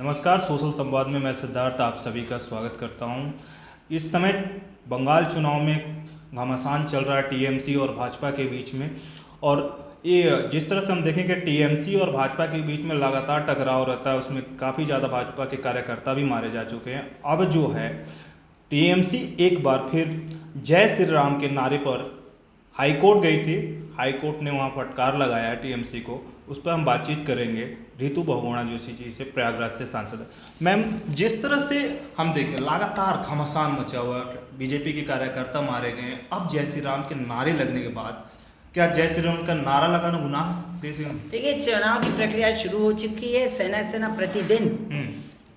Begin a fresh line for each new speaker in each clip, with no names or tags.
नमस्कार, सोशल संवाद में मैं सिद्धार्थ आप सभी का स्वागत करता हूं। इस समय बंगाल चुनाव में घमासान चल रहा है टीएमसी और भाजपा के बीच में। और ये जिस तरह से हम देखें कि टीएमसी और भाजपा के बीच में लगातार टकराव रहता है, उसमें काफ़ी ज़्यादा भाजपा के कार्यकर्ता भी मारे जा चुके हैं। अब जो है टीएमसी एक बार फिर जय श्री राम के नारे पर हाईकोर्ट गई थी। हाईकोर्ट ने वहाँ फटकार लगाया है टीएमसी को। उस पर हम बातचीत करेंगे रितु बहुगुणा जोशी जी से, प्रयागराज से सांसद है। मैम, जिस तरह से हम देखें लगातार घमासान मचा हुआ, बीजेपी के कार्यकर्ता मारे गए, अब जय श्री राम के नारे लगने के बाद क्या जय श्री राम का नारा लगाना गुनाह है?
देखिए, चुनाव की प्रक्रिया शुरू हो चुकी है। सेना प्रतिदिन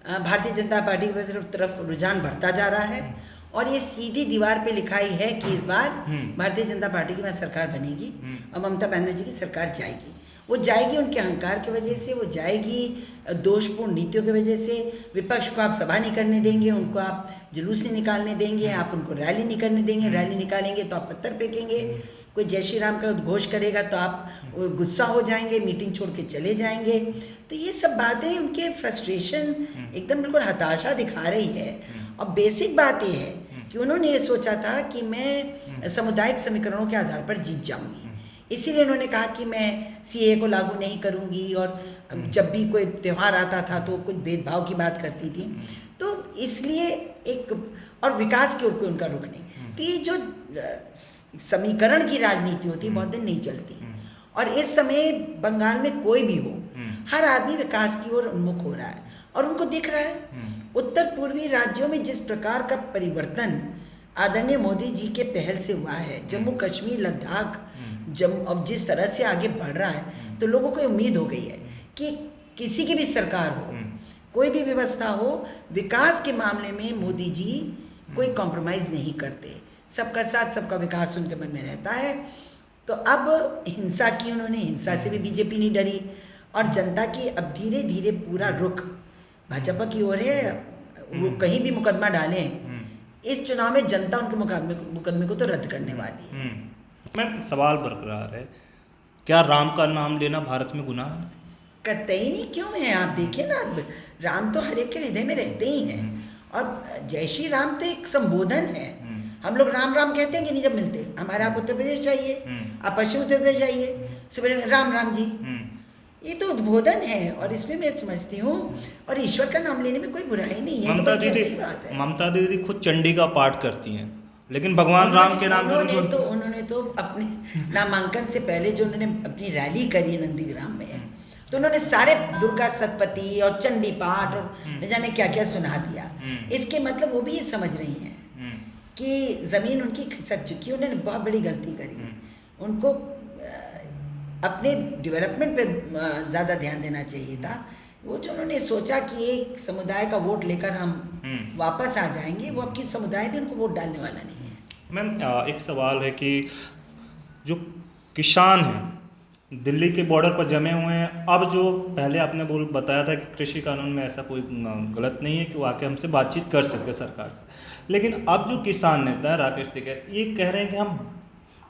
भारतीय जनता पार्टी की तरफ रुझान बढ़ता जा रहा है और ये सीधी दीवार पे लिखाई है कि इस बार भारतीय जनता पार्टी की सरकार बनेगी और ममता बनर्जी की सरकार जाएगी। वो जाएगी उनके अहंकार की वजह से, वो जाएगी दोषपूर्ण नीतियों की वजह से। विपक्ष को आप सभा नहीं करने देंगे, उनको आप जुलूस नहीं निकालने देंगे, आप उनको रैली नहीं करने देंगे। रैली निकालेंगे तो आप पत्थर फेंकेंगे। कोई जय श्री राम का उद्घोष करेगा तो आप गुस्सा हो जाएंगे, मीटिंग छोड़ के चले जाएंगे। तो ये सब बातें उनके फ्रस्ट्रेशन, एकदम बिल्कुल हताशा दिखा रही है। और बेसिक बात ये है कि उन्होंने ये सोचा था कि मैं सामुदायिक समीकरणों के आधार पर जीत जाऊंगी, इसीलिए उन्होंने कहा कि मैं सीए को लागू नहीं करूंगी और जब भी कोई त्यौहार आता था तो कुछ भेदभाव की बात करती थी। तो इसलिए एक और विकास की ओर कोई उनका रुख नहीं। तो ये जो समीकरण की राजनीति होती है बहुत दिन नहीं चलती। और इस समय बंगाल में कोई भी हो, हर आदमी विकास की ओर उन्मुख हो रहा है और उनको दिख रहा है। उत्तर पूर्वी राज्यों में जिस प्रकार का परिवर्तन आदरणीय मोदी जी के पहल से हुआ है, जम्मू कश्मीर, लद्दाख, अब जिस तरह से आगे बढ़ रहा है, तो लोगों को उम्मीद हो गई है कि किसी की भी सरकार हो, कोई भी व्यवस्था हो, विकास के मामले में मोदी जी कोई कॉम्प्रोमाइज़ नहीं करते। सबका साथ, सबका विकास उनके मन में रहता है। तो अब हिंसा की उन्होंने, हिंसा से भी बीजेपी नहीं डरी और जनता की अब धीरे धीरे पूरा रुख भाजपा की ओर है। वो कहीं भी मुकदमा डालें, इस चुनाव में जनता उनके मुकदमे को तो रद्द करने वाली है।
मैम, सवाल बरकरार है, क्या राम का नाम लेना भारत में गुनाह है?
कतई नहीं, क्यों है? आप देखिए ना, राम तो हर एक के हृदय में रहते ही हैं। और जय श्री राम तो एक संबोधन है। हम लोग राम राम कहते हैं कि नहीं जब मिलते हैं। हमारे, आप उत्तर प्रदेश जाइए, आप पश्चिम उत्तर प्रदेश जाइए, सुबह राम राम जी, ये तो उद्बोधन है और इसमें मैं समझती हूँ। और ईश्वर का नाम लेने में कोई बुराई नहीं है।
ममता दीदी खुद चंडी का पाठ करती हैं, लेकिन भगवान राम के नाम
उन्होंने तो अपने नामांकन से पहले जो उन्होंने अपनी रैली करी नंदीग्राम में, तो उन्होंने सारे दुर्गा सतपति और चंडी पाठ और न जाने क्या क्या सुना दिया। इसके मतलब वो भी ये समझ रही हैं कि ज़मीन उनकी खिसक चुकी है। उन्होंने बहुत बड़ी गलती करी। उनको अपने डेवलपमेंट पे ज़्यादा ध्यान देना चाहिए था। वो जो उन्होंने सोचा कि एक समुदाय का वोट लेकर हम वापस आ जाएंगे, वो अब की समुदाय भी उनको वोट डालने वाला नहीं है।
मैम, एक सवाल है कि जो किसान हैं दिल्ली के बॉर्डर पर जमे हुए हैं, अब जो पहले आपने बताया था कि कृषि कानून में ऐसा कोई गलत नहीं है कि वो आके हमसे बातचीत कर सकते सरकार से, लेकिन अब जो किसान नेता है राकेश टिकैत, ये कह रहे हैं कि हम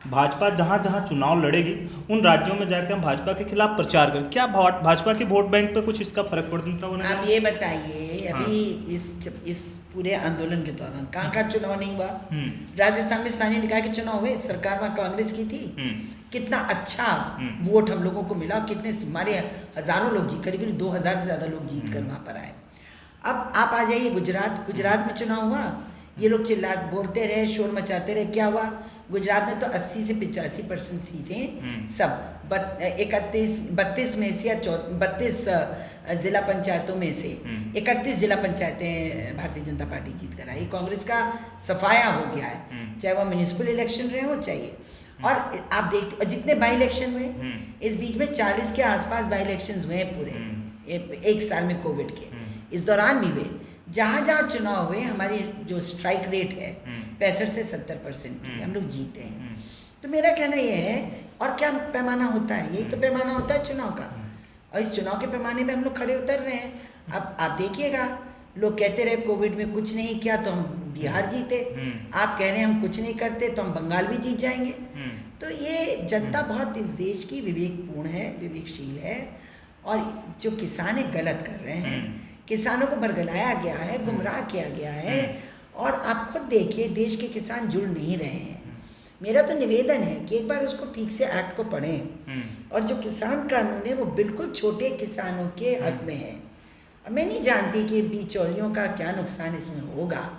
भाजपा जहाँ जहाँ चुनाव लड़ेगी उन राज्यों में जाके हम भाजपा के खिलाफ प्रचार करें। क्या भाजपा के वोट बैंक पे कुछ इसका फर्क पड़ता होगा?
आप ये बताइए, अभी इस पूरे आंदोलन के दौरान कहाँ चुनाव नहीं हुआ? राजस्थान में स्थानीय निकाय के चुनाव हुए, सरकार वहाँ कांग्रेस की थी। कितना अच्छा वोट हम लोगों को मिला, कितने हमारे हजारों लोग जीत, करीब 2000 से ज़्यादा लोग जीत कर वहाँ पर आए। अब आप आ जाइए गुजरात में चुनाव हुआ, ये लोग बोलते रहे, शोर मचाते रहे, क्या हुआ? गुजरात में तो 80 से 85% सीटें सब 32 में से या 32 जिला पंचायतों में से 31 जिला पंचायतें भारतीय जनता पार्टी जीत कर आई। कांग्रेस का सफाया हो गया है, चाहे वह म्यूनिसिपल इलेक्शन रहे हो चाहिए। और आप देखते जितने बाई इलेक्शन हुए, इस बीच में 40 के आसपास बाई इलेक्शन हुए हैं पूरे एक साल में कोविड के। इस दौरान भी हुए, जहाँ जहाँ चुनाव हुए हमारी जो स्ट्राइक रेट है 65 से 70% की, हम लोग जीते हैं। तो मेरा कहना यह है, और क्या पैमाना होता है? यही तो पैमाना होता है चुनाव का, और इस चुनाव के पैमाने में हम लोग खड़े उतर रहे हैं। अब आप देखिएगा, लोग कहते रहे कोविड में कुछ नहीं किया तो हम बिहार जीते, आप कह रहे हैं हम कुछ नहीं करते तो हम बंगाल भी जीत जाएंगे। तो ये जनता बहुत इस देश की विवेकपूर्ण है, विवेकशील है, और जो किसान है गलत कर रहे हैं। किसानों को बरगलाया गया है, गुमराह किया गया है। और आप खुद देखिए, देश के किसान जुड़ नहीं रहे हैं। मेरा तो निवेदन है कि एक बार उसको ठीक से एक्ट को पढ़ें। और जो किसान कानून है वो बिल्कुल छोटे किसानों के हक में है। अब मैं नहीं जानती कि बिचौलियों का क्या नुकसान इसमें होगा,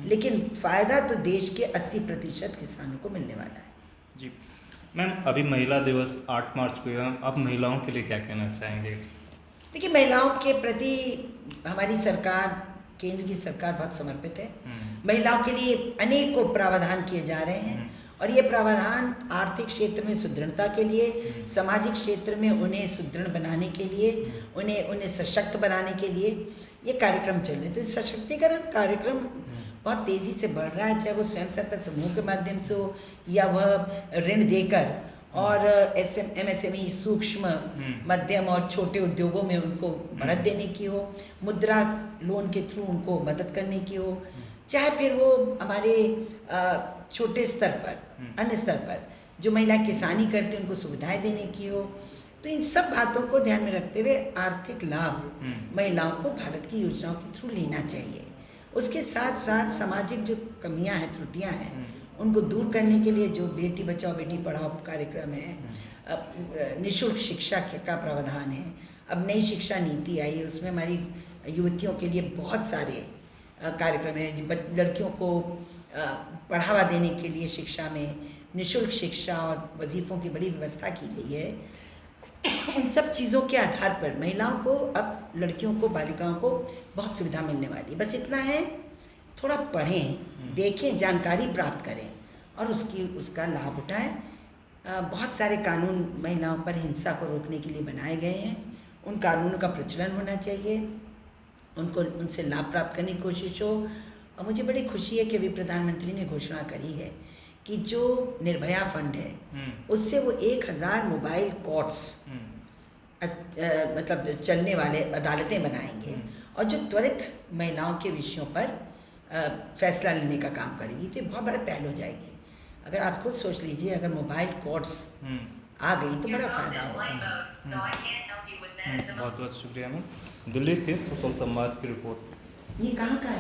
लेकिन फ़ायदा तो देश के 80% किसानों को मिलने वाला है।
जी मैम, अभी महिला दिवस 8 मार्च को है, आप महिलाओं के लिए क्या कहना चाहेंगे?
देखिए, महिलाओं के प्रति हमारी सरकार, केंद्र की सरकार बहुत समर्पित है। महिलाओं के लिए अनेकों प्रावधान किए जा रहे हैं और ये प्रावधान आर्थिक क्षेत्र में सुदृढ़ता के लिए, सामाजिक क्षेत्र में उन्हें सुदृढ़ बनाने के लिए, उन्हें सशक्त बनाने के लिए ये कार्यक्रम चल रहे हैं। तो इस सशक्तिकरण कार्यक्रम बहुत तेज़ी से बढ़ रहा है, चाहे वो स्वयं सहायता समूह के माध्यम से हो या वह ऋण देकर और MSME सूक्ष्म मध्यम और छोटे उद्योगों में उनको बढ़त देने की हो, मुद्रा लोन के थ्रू उनको मदद करने की हो, चाहे फिर वो हमारे छोटे स्तर पर, अन्य स्तर पर जो महिला किसानी करती हैं उनको सुविधाएं देने की हो। तो इन सब बातों को ध्यान में रखते हुए आर्थिक लाभ महिलाओं को भारत की योजनाओं के थ्रू लेना चाहिए। उसके साथ साथ सामाजिक जो कमियां हैं, त्रुटियां हैं, उनको दूर करने के लिए जो बेटी बचाओ बेटी पढ़ाओ कार्यक्रम है, निःशुल्क शिक्षा का प्रावधान है, अब नई शिक्षा नीति आई है, उसमें हमारी युवतियों के लिए बहुत सारे कार्यक्रम हैं। लड़कियों को बढ़ावा देने के लिए शिक्षा में निःशुल्क शिक्षा और वजीफ़ों की बड़ी व्यवस्था की गई है। इन सब चीज़ों के आधार पर महिलाओं को, अब लड़कियों को, बालिकाओं को बहुत सुविधा मिलने वाली है। बस इतना है, थोड़ा पढ़ें, देखें, जानकारी प्राप्त करें और उसका लाभ उठाएं। बहुत सारे कानून महिलाओं पर हिंसा को रोकने के लिए बनाए गए हैं। उन कानूनों का प्रचलन होना चाहिए, उनसे लाभ प्राप्त करने की कोशिश हो। और मुझे बड़ी खुशी है कि अभी प्रधानमंत्री ने घोषणा करी है कि जो निर्भया फंड है उससे वो 1000 मोबाइल कोर्ट्स मतलब चलने वाले अदालतें बनाएंगे और जो त्वरित महिलाओं के विषयों पर फैसला लेने का काम करेगी। तो ये बहुत बड़ा पहल हो जाएगी। अगर आप खुद सोच लीजिए, अगर मोबाइल कोर्ट्स आ गई तो बड़ा फायदा होगा।
बहुत बहुत शुक्रिया मैम। दिल्ली से सोशल संवाद की रिपोर्ट।
ये कहाँ का है?